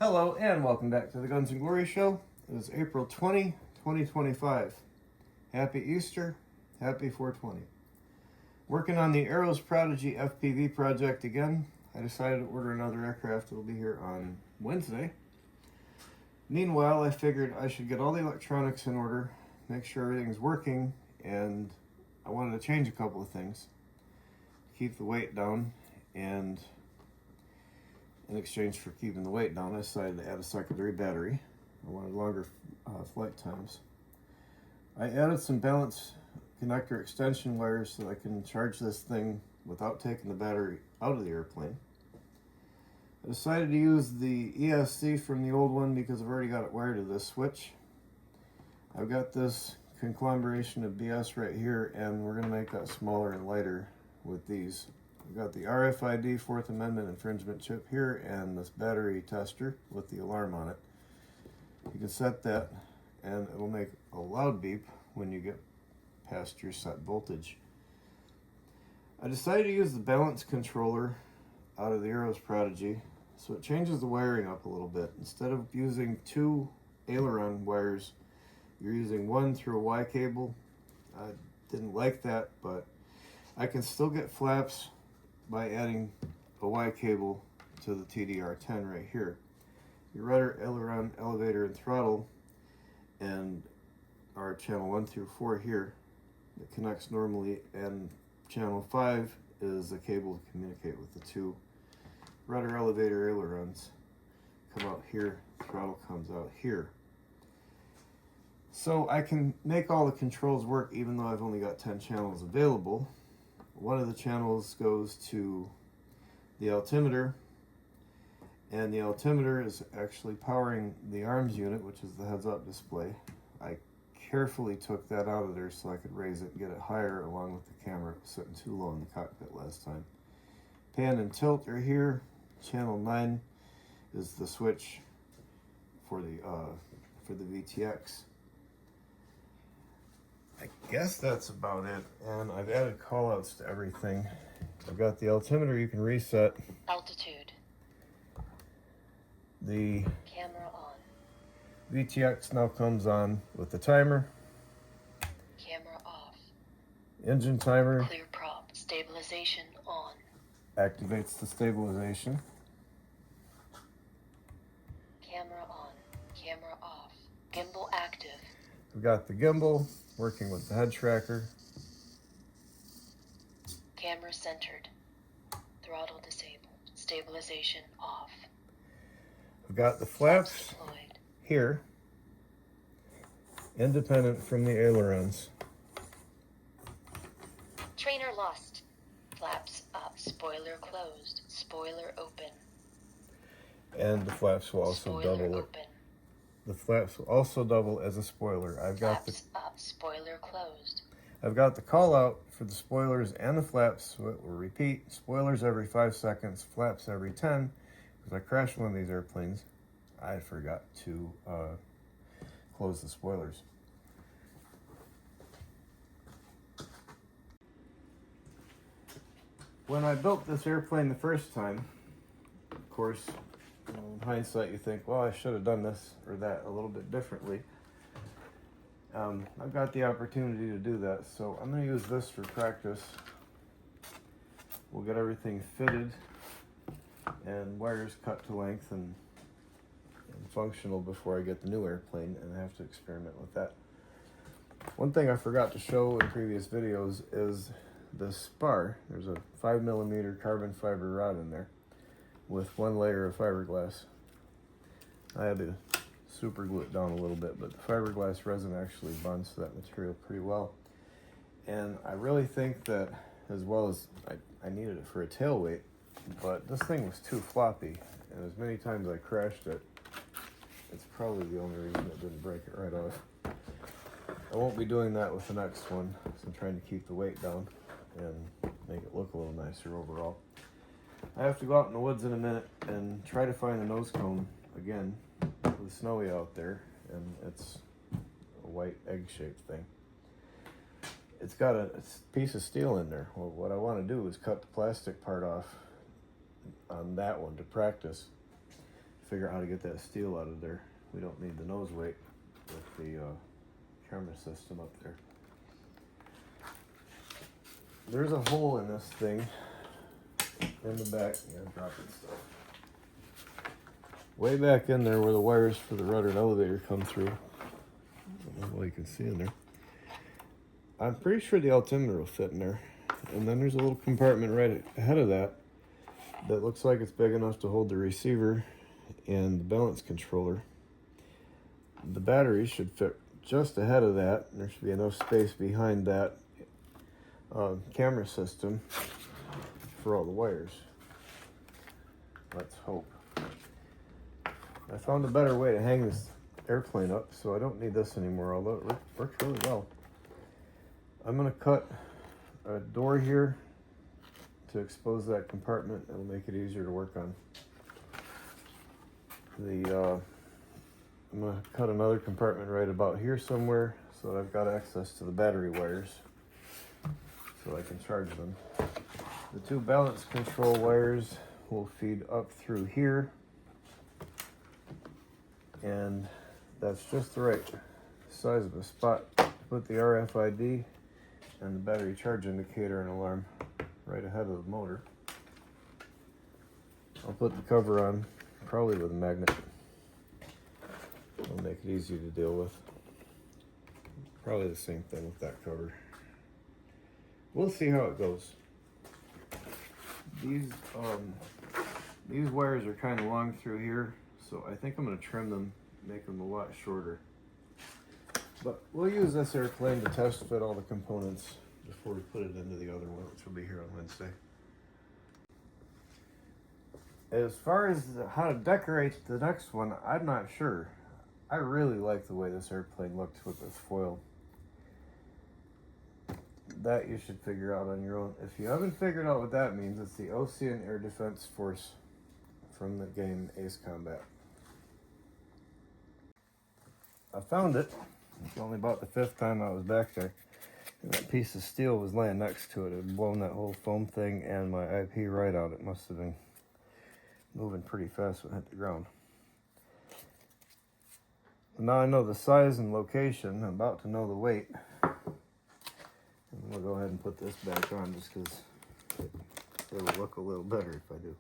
Hello and welcome back to the Guns and Glory Show. It is April 20, 2025. Happy Easter, happy 420. Working on the Arrows Prodigy FPV project again. I decided to order another aircraft. It'll be here on Wednesday. Meanwhile, I figured I should get all the electronics in order, make sure everything's working, and I wanted to change a couple of things. Keep the weight down, and in exchange for keeping the weight down, I decided to add a secondary battery. I wanted longer flight times. I added some balance connector extension wires so that I can charge this thing without taking the battery out of the airplane. I decided to use the ESC from the old one because I've already got it wired to this switch. I've got this conglomeration of BS right here, and we're going to make that smaller and lighter with these. We've got the RFID Fourth Amendment infringement chip here and this battery tester with the alarm on it. You can set that and it will make a loud beep when you get past your set voltage. I decided to use the balance controller out of the Arrows Prodigy, so it changes the wiring up a little bit. Instead of using two aileron wires, you're using one through a Y cable. I didn't like that, but I can still get flaps by adding a Y cable to the TDR10 right here. Your rudder, aileron, elevator, and throttle, and our channel 1 through 4 here, it connects normally, and channel 5 is a cable to communicate with the two rudder, elevator, ailerons. Come out here, throttle comes out here. So I can make all the controls work even though I've only got 10 channels available. One of the channels goes to the altimeter, and the altimeter is actually powering the arms unit, which is the heads-up display. I carefully took that out of there so I could raise it and get it higher along with the camera. It was sitting too low in the cockpit last time. Pan and tilt are here. Channel 9 is the switch for the VTX. I guess that's about it, and I've added callouts to everything. I've got the altimeter you can reset. Altitude. The Camera on. VTX now comes on with the timer. Camera off. Engine timer. Clear prop. Stabilization on. Activates the stabilization. Camera on. Camera off. Gimbal active. We've got the gimbal working with the head tracker. Camera centered. Throttle disabled. Stabilization off. We've got the flaps deployed. here, independent from the ailerons. Trainer lost. Flaps up. Spoiler closed. Spoiler open. And the flaps will also Spoiler double it. open. The flaps will also double as a spoiler. I've got Flaps up. Spoiler closed. I've got the call out for the spoilers and the flaps, so it will repeat. Spoilers every 5 seconds, flaps every 10. Because I crashed one of these airplanes, I forgot to close the spoilers. When I built this airplane the first time, of course, in hindsight you think, well, I should have done this or that a little bit differently. I've got the opportunity to do that, so I'm going to use this for practice. We'll get everything fitted and wires cut to length and functional before I get the new airplane, and I have to experiment with that. One thing I forgot to show in previous videos is the spar. There's a 5mm carbon fiber rod in there with one layer of fiberglass. I had to super glue it down a little bit, but the fiberglass resin actually bonds to that material pretty well. And I really think that, as well as I needed it for a tail weight, but this thing was too floppy, and as many times I crashed it, it's probably the only reason it didn't break it right off. I won't be doing that with the next one, so I'm trying to keep the weight down and make it look a little nicer overall. I have to go out in the woods in a minute and try to find the nose cone again. It was snowy out there, and it's a white egg-shaped thing. It's got a piece of steel in there. Well, what I want to do is cut the plastic part off on that one to practice, figure out how to get that steel out of there. We don't need the nose weight with the camera system up there. There's a hole in this thing in the back. Yeah, dropping stuff. Way back in there where the wires for the rudder and elevator come through. I don't know what you can see in there. I'm pretty sure the altimeter will fit in there. And then there's a little compartment right ahead of that that looks like it's big enough to hold the receiver and the balance controller. The battery should fit just ahead of that. There should be enough space behind that camera system for all the wires. Let's hope. I found a better way to hang this airplane up, so I don't need this anymore, although it works really well. I'm going to cut a door here to expose that compartment. It'll make it easier to work on. I'm going to cut another compartment right about here somewhere so that I've got access to the battery wires so I can charge them. The two balance control wires will feed up through here, and that's just the right size of a spot to put the RFID and the battery charge indicator and alarm right ahead of the motor. I'll put the cover on, probably with a magnet. It'll make it easy to deal with. Probably the same thing with that cover. We'll see how it goes. These wires are kind of long through here, so I think I'm going to trim them, make them a lot shorter. But we'll use this airplane to test fit all the components before we put it into the other one, which will be here on Wednesday. As far as how to decorate the next one, I'm not sure. I really like the way this airplane looked with this foil. That you should figure out on your own. If you haven't figured out what that means, it's the Ocean Air Defense Force from the game Ace Combat. I found it. It's only about the 5th time I was back there. And that piece of steel was laying next to it. It had blown that whole foam thing and my IP right out. It must have been moving pretty fast when it hit the ground. Now I know the size and location. I'm about to know the weight. And we'll go ahead and put this back on just because it will look a little better if I do.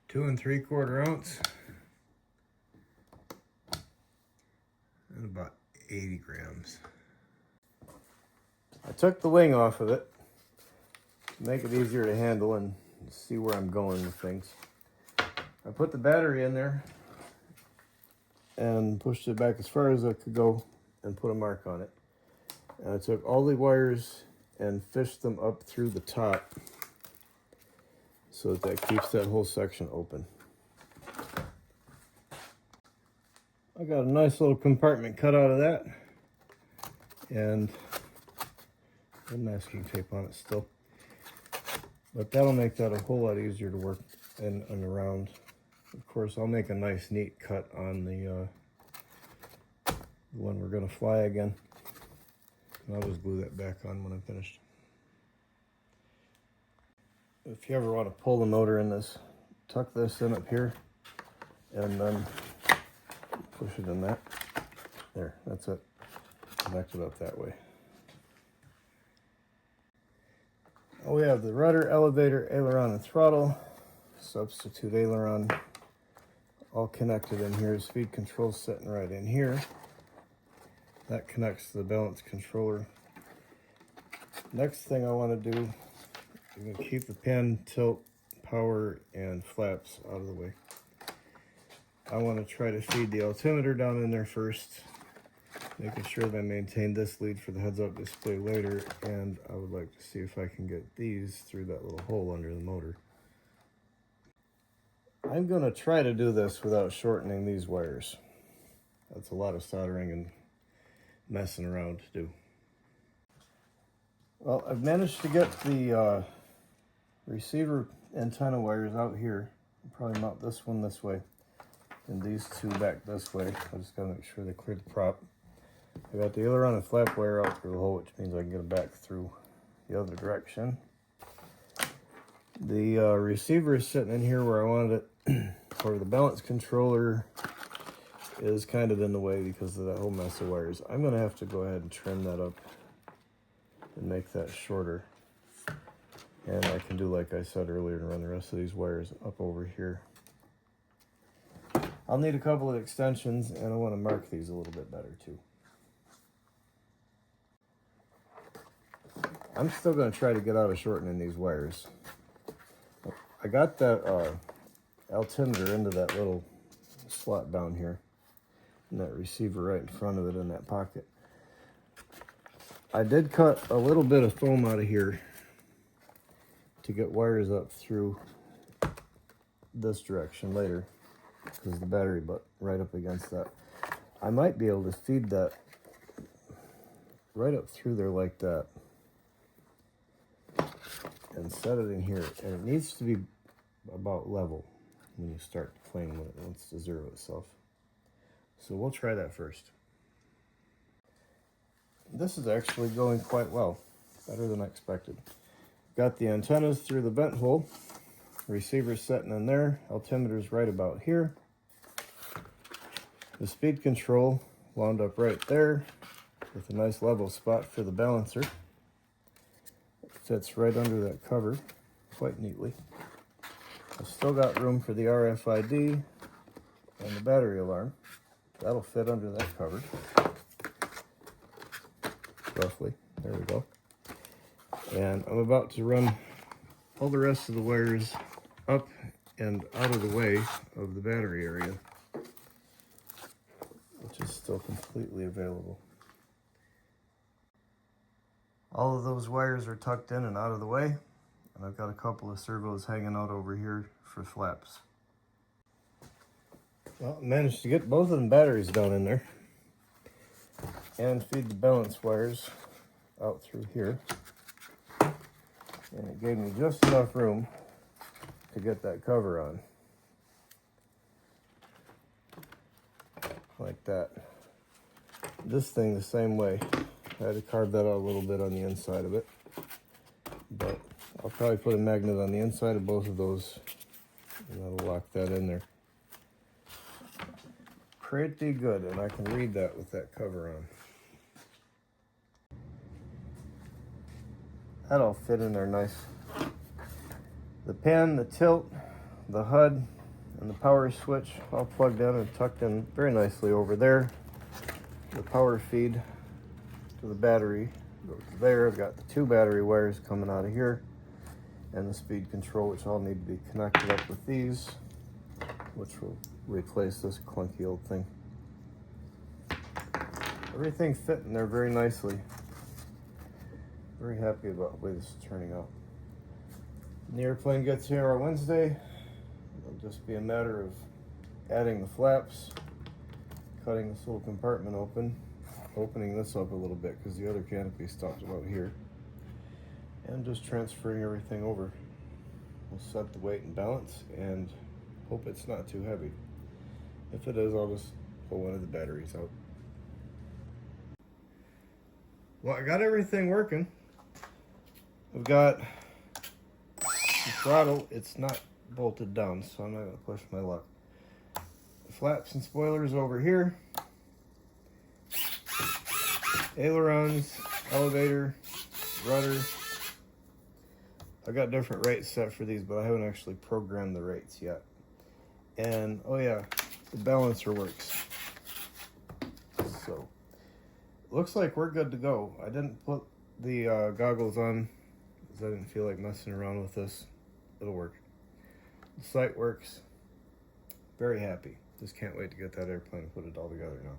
2 3/4 ounce. And about 80 grams. I took the wing off of it to make it easier to handle and see where I'm going with things. I put the battery in there and pushed it back as far as I could go and put a mark on it. And I took all the wires and fished them up through the top so that keeps that whole section open. I got a nice little compartment cut out of that, and masking tape on it still. But that'll make that a whole lot easier to work in and around. Of course, I'll make a nice neat cut on the one we're going to fly again. And I'll just glue that back on when I'm finished. If you ever want to pull the motor in this, tuck this in up here and then push it in that. There, that's it. Connect it up that way. We have the rudder, elevator, aileron, and throttle. Substitute aileron. All connected in here. Speed control sitting right in here. That connects to the balance controller. Next thing I want to do, I'm going to keep the pan, tilt, power, and flaps out of the way. I want to try to feed the altimeter down in there first, making sure that I maintain this lead for the heads-up display later, and I would like to see if I can get these through that little hole under the motor. I'm going to try to do this without shortening these wires. That's a lot of soldering and messing around to do. Well, I've managed to get the receiver antenna wires out here. I'll probably mount this one this way and these two back this way. I just gotta make sure they clear the prop. I got the aileron and flap wire out through the hole, which means I can get them back through the other direction. The receiver is sitting in here where I wanted it, where the balance controller is kind of in the way because of that whole mess of wires. I'm going to have to go ahead and trim that up and make that shorter. And I can do like I said earlier and run the rest of these wires up over here. I'll need a couple of extensions, and I want to mark these a little bit better too. I'm still going to try to get out of shortening these wires. I got that altimeter into that little slot down here, and that receiver right in front of it in that pocket. I did cut a little bit of foam out of here to get wires up through this direction later, because the battery butt right up against that. I might be able to feed that right up through there like that and set it in here, and it needs to be about level when you start playing with it. It wants to zero itself. So we'll try that first. This is actually going quite well, better than I expected. Got the antennas through the vent hole, receiver's sitting in there, altimeter's right about here. The speed control wound up right there with a nice level spot for the balancer. It fits right under that cover quite neatly. I've still got room for the RFID and the battery alarm. That'll fit under that cover. Roughly. There we go. And I'm about to run all the rest of the wires up and out of the way of the battery area, which is still completely available. All of those wires are tucked in and out of the way, and I've got a couple of servos hanging out over here for flaps. Well, I managed to get both of them batteries down in there and feed the balance wires out through here. And it gave me just enough room to get that cover on. Like that. This thing the same way. I had to carve that out a little bit on the inside of it. But I'll probably put a magnet on the inside of both of those, and that'll lock that in there. Pretty good, and I can read that with that cover on. That'll fit in there nice. The pin, the tilt, the HUD, and the power switch all plugged in and tucked in very nicely over there. The power feed to the battery goes there. I've got the two battery wires coming out of here, and the speed control, which all need to be connected up with these, which will replace this clunky old thing. Everything fit in there very nicely. Very happy about the way this is turning out. When the airplane gets here on Wednesday, it'll just be a matter of adding the flaps, cutting this little compartment open, opening this up a little bit because the other canopy stopped about here, and just transferring everything over. We'll set the weight and balance and hope it's not too heavy. If it is, I'll just pull one of the batteries out. Well, I got everything working. I've got the throttle. It's not bolted down, so I'm not going to push my luck. The flaps and spoilers over here. Ailerons, elevator, rudder. I've got different rates set for these, but I haven't actually programmed the rates yet. And, oh yeah, the balancer works. So, looks like we're good to go. I didn't put the goggles on because I didn't feel like messing around with this. It'll work. The sight works. Very happy. Just can't wait to get that airplane and put it all together now.